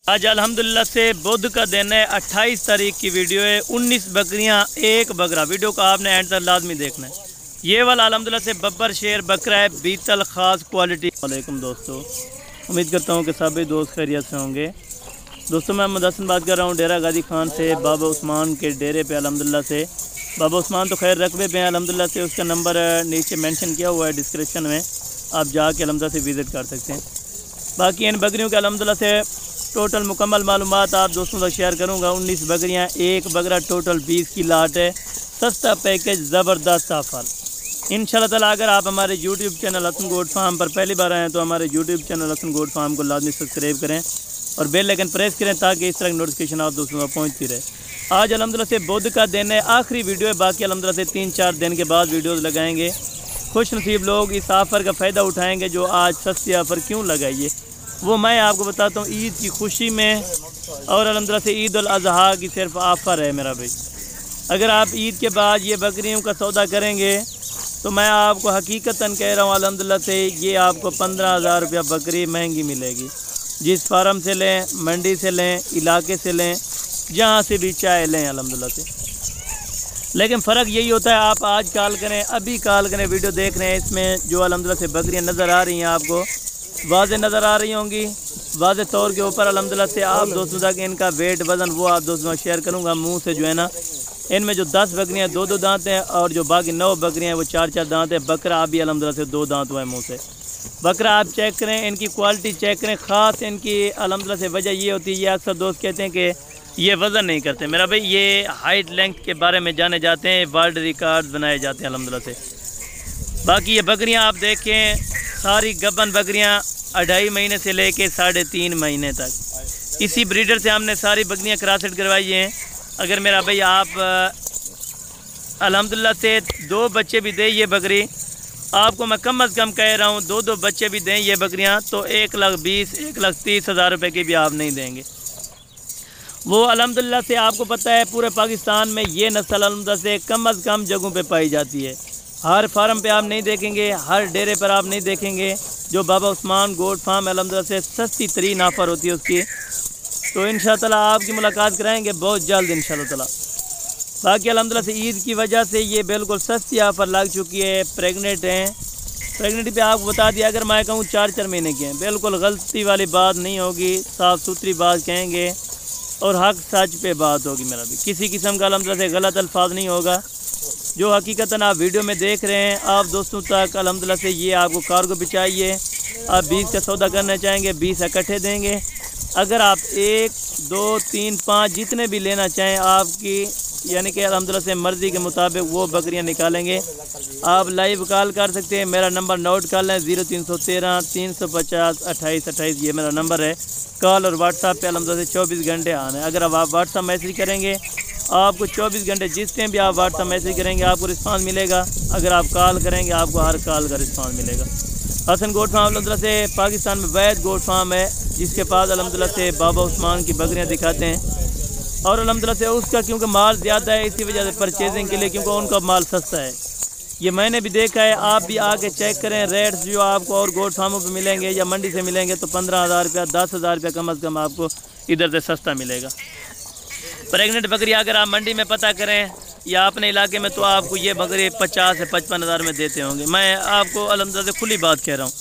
आज अल्हम्दुलिल्लाह से बुध का दिन है, 28 तारीख की वीडियो है। 19 बकरियां एक बकरा। वीडियो को आपने एंड तक लाजमी देखना है। ये वाला अल्हम्दुलिल्लाह से बब्बर शेर बकरा है, बीतल ख़ास क्वालिटी। वालेकुम दोस्तों, उम्मीद करता हूँ कि सभी दोस्त खैरियत से होंगे। दोस्तों मैं मोहम्मद हसन बात कर रहा हूँ डेरा गाजी खान से, बाबा उस्मान के डेरे पे। अल्हम्दुलिल्लाह से बाबा उस्मान तो खैर रकबे पे हैं अल्हम्दुलिल्लाह से। उसका नंबर नीचे मेंशन किया हुआ है डिस्क्रिप्शन में, आप जाके अल्हम्दुलिल्लाह से विज़िट कर सकते हैं। बाकी इन बकरियों के अल्हम्दुलिल्लाह से टोटल मुकम्मल मालूमात आप दोस्तों से शेयर करूंगा। 19 बकरियां एक बकरा, टोटल 20 की लाट है। सस्ता पैकेज, ज़बरदस्त ऑफर इंशाल्लाह ताला। अगर आप हमारे YouTube channel Hasan goat farm पर पहली बार आए हैं तो हमारे YouTube channel Hasan goat farm को लाजमी सब्सक्राइब करें और बेल आइकन प्रेस करें ताकि इस तरह की नोटिफिकेशन आप दोस्तों तक पहुँचती रहे। आज अल्हम्दुलिल्लाह से बुध का दिन है, आखिरी वीडियो है। बाकी अल्हम्दुलिल्लाह से 3-4 दिन के बाद वीडियोज़ लगाएँगे। खुश नसीब लोग इस ऑफ़र का फ़ायदा उठाएँगे जो आज सस्ती ऑफ़र क्यों लगाइए वो मैं आपको बताता हूँ। ईद की खुशी में और अल्हम्दुलिल्लाह से ईद उल अज़हा की सिर्फ ऑफ़र है मेरा भाई। अगर आप ईद के बाद ये बकरियों का सौदा करेंगे तो मैं आपको हकीकतन कह रहा हूँ अल्हम्दुलिल्लाह से ये आपको 15,000 रुपया बकरी महंगी मिलेगी। जिस फार्म से लें, मंडी से लें, इलाके से लें, जहाँ से भी चाहे लें अल्हम्दुलिल्लाह से। लेकिन फ़र्क यही होता है, आप आज कॉल करें, अभी कॉल करें, वीडियो देख रहे हैं, इसमें जो अल्हम्दुलिल्लाह से बकरियाँ नज़र आ रही हैं आपको वाज़े नज़र आ रही होंगी। वाज़े तौर के ऊपर अल्हम्दुलिल्लाह से आप दोस्तों तक इनका वेट वज़न वो आप दोस्तों शेयर करूँगा मुंह से। जो है ना, इनमें जो 10 बकरियाँ 2-2 दांत हैं और जो बाकी 9 बकरियाँ हैं वो 4-4 दांत हैं। बकरा अभी अल्हम्दुलिल्लाह से 2 दांत हुआ है मुँह से। बकरा आप चेक करें, इनकी क्वालिटी चेक करें। ख़ास इनकी अल्हम्दुलिल्लाह से वजह ये होती है, ये अक्सर दोस्त कहते हैं कि ये वज़न नहीं करते मेरा भाई। ये हाइट लेंथ के बारे में जाने जाते हैं, वर्ल्ड रिकॉर्ड बनाए जाते हैं अल्हम्दुलिल्लाह से। बाकी ये बकरियाँ आप देखें, सारी गबन बकरियाँ 2.5 महीने से लेके 3.5 महीने तक इसी ब्रीडर से हमने सारी बकरियाँ क्रॉससेट करवाई हैं। अगर मेरा भाई आप अल्हम्दुलिल्लाह से 2 बच्चे भी दें ये बकरी, आपको मैं कम अज़ कम कह रहा हूँ 2-2 बच्चे भी दें ये बकरियाँ तो 1,20,000-1,30,000 रुपये की भी आप नहीं देंगे। वो अल्हम्दुलिल्लाह से आपको पता है पूरे पाकिस्तान में ये नस्ल अल्हम्दुलिल्लाह से कम अज़ कम जगहों पे पाई जाती है। हर फार्म पे आप नहीं देखेंगे, हर डेरे पर आप नहीं देखेंगे। जो बाबा उस्मान गोट फार्म अल्हम्दुलिल्लाह से सस्ती तरीन ऑफ़र होती है उसकी, तो इंशाअल्लाह ताला आपकी मुलाकात कराएंगे बहुत जल्द इंशाअल्लाह ताला। बाकी अल्हम्दुलिल्लाह से ईद की वजह से ये बिल्कुल सस्ती ऑफ़र लग चुकी है। प्रेगनेंट हैं, प्रेगनेंट पे आपको बता दिया, अगर मैं कहूँ 4-4 महीने के हैं, बिल्कुल गलती वाली बात नहीं होगी, साफ़ सुथरी बात कहेंगे और हक सच पे बात होगी मेरा भी। किसी किस्म का अल्हम्दुलिल्लाह से गलत अल्फाज नहीं होगा। जो हकीकतन आप वीडियो में देख रहे हैं आप दोस्तों तक अल्हम्दुलिल्लाह से ये आपको कार्गो भी चाहिए। आप 20 का सौदा करना चाहेंगे 20 इकट्ठे देंगे। अगर आप 1, 2, 3, 5 जितने भी लेना चाहें आपकी यानी कि अल्हम्दुलिल्लाह से मर्ज़ी के मुताबिक वो बकरियां निकालेंगे। आप लाइव कॉल कर सकते हैं। मेरा नंबर नोट कर लें, 0313 350 28 28 ये मेरा नंबर है। कॉल और व्हाट्सएप पे अल्हम्दुलिल्लाह से 24 घंटे आना है। अगर आप व्हाट्सएप मैसेज करेंगे आपको 24 घंटे जिस टाइम भी आप व्हाट्सएप मैसेज करेंगे आपको रिस्पांस मिलेगा। अगर आप कॉल करेंगे आपको हर कॉल का रिस्पांस मिलेगा। हसन गोट फार्म अल्हम्दुलिल्लाह से पाकिस्तान में वैद गोट फार्म है जिसके पास अल्हम्दुलिल्लाह से बाबा उस्मान की बकरियां दिखाते हैं और अल्हम्दुलिल्लाह से उसका क्योंकि माल ज़्यादा है इसी वजह से परचेजिंग के लिए, क्योंकि उनका माल सस्ता है। ये मैंने भी देखा है, आप भी आके चेक करें। रेट्स जो आपको और गोट फार्मों पर मिलेंगे या मंडी से मिलेंगे तो 15,000 रुपया 10,000 रुपया कम अज़ कम आपको इधर से सस्ता मिलेगा। प्रेगनेंट बकरी अगर आप मंडी में पता करें या अपने इलाके में तो आपको ये बकरी 50 से 55,000 में देते होंगे। मैं आपको अल्हम्दुलिल्लाह से खुली बात कह रहा हूँ।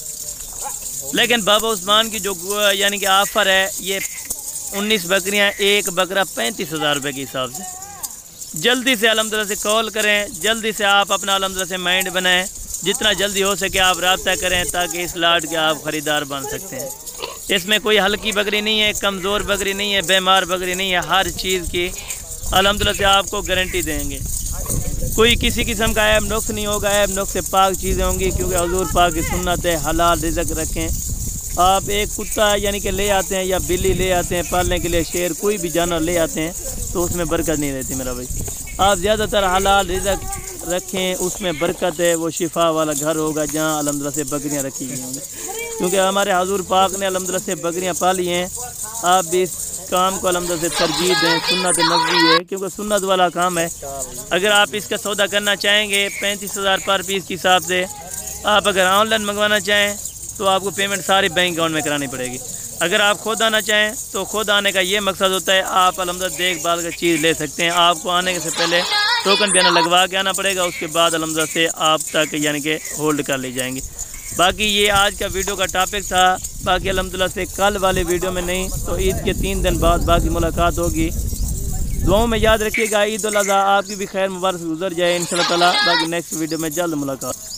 लेकिन बाबा उस्मान की जो यानी कि ऑफ़र है ये 19 बकरियाँ एक बकरा 35,000 रुपये के हिसाब से। जल्दी से अल्हम्दुलिल्लाह से कॉल करें, जल्दी से आप अपना अल्हम्दुलिल्लाह से माइंड बनाएँ, जितना जल्दी हो सके आप रब्ता करें ताकि इस लाट के आप ख़रीदार बन सकते हैं। इसमें कोई हल्की बकरी नहीं है, कमज़ोर बकरी नहीं है, बीमार बकरी नहीं है। हर चीज़ की अल्हम्दुलिल्लाह से आपको गारंटी देंगे। कोई किसी किस्म का ऐब नुक्स नहीं होगा, ऐब नुक्स से पाक चीज़ें होंगी क्योंकि हुज़ूर पाक की सुन्नत है हलाल रिज़्क़ रखें। आप एक कुत्ता यानी कि ले आते हैं या बिल्ली ले आते हैं पालने के लिए, शेर कोई भी जानवर ले आते हैं तो उसमें बरकत नहीं रहती मेरा भाई। आप ज़्यादातर हलाल रिज़्क़ रखें, उसमें बरकत है। वो शिफा वाला घर होगा जहाँ अल्हम्दुलिल्लाह से बकरियाँ रखी गई होंगी, क्योंकि हमारे हुज़ूर पाक ने अल्हम्दुलिल्लाह से बकरियाँ पाली हैं। आप भी इस काम को अल्हम्दुलिल्लाह से तरजीह दें, सुन्नत नबवी है क्योंकि सुन्नत वाला काम है। अगर आप इसका सौदा करना चाहेंगे 35,000 पर पीस के हिसाब से, आप अगर ऑनलाइन मंगवाना चाहें तो आपको पेमेंट सारी बैंक अकाउंट में करानी पड़ेगी। अगर आप खुद आना चाहें तो खुद आने का ये मकसद होता है, आप अलहम्दुलिल्लाह देखभाल की चीज़ ले सकते हैं। आपको आने से पहले टोकन भी लगवा के आना पड़ेगा, उसके बाद अलहम्दुलिल्लाह से आप तक यानी कि होल्ड कर ली जाएंगी। बाकी ये आज का वीडियो का टॉपिक था। बाकी अलहम्दुलिल्लाह से कल वाले वीडियो में नहीं तो ईद के 3 दिन बाद बाकी मुलाकात होगी। दुआओं में याद रखिएगा। ईद उल अज़हा आपकी भी खैर मुबारक गुजर जाए इंशाअल्लाह ताला। बाकी नेक्स्ट वीडियो में जल्द मुलाकात।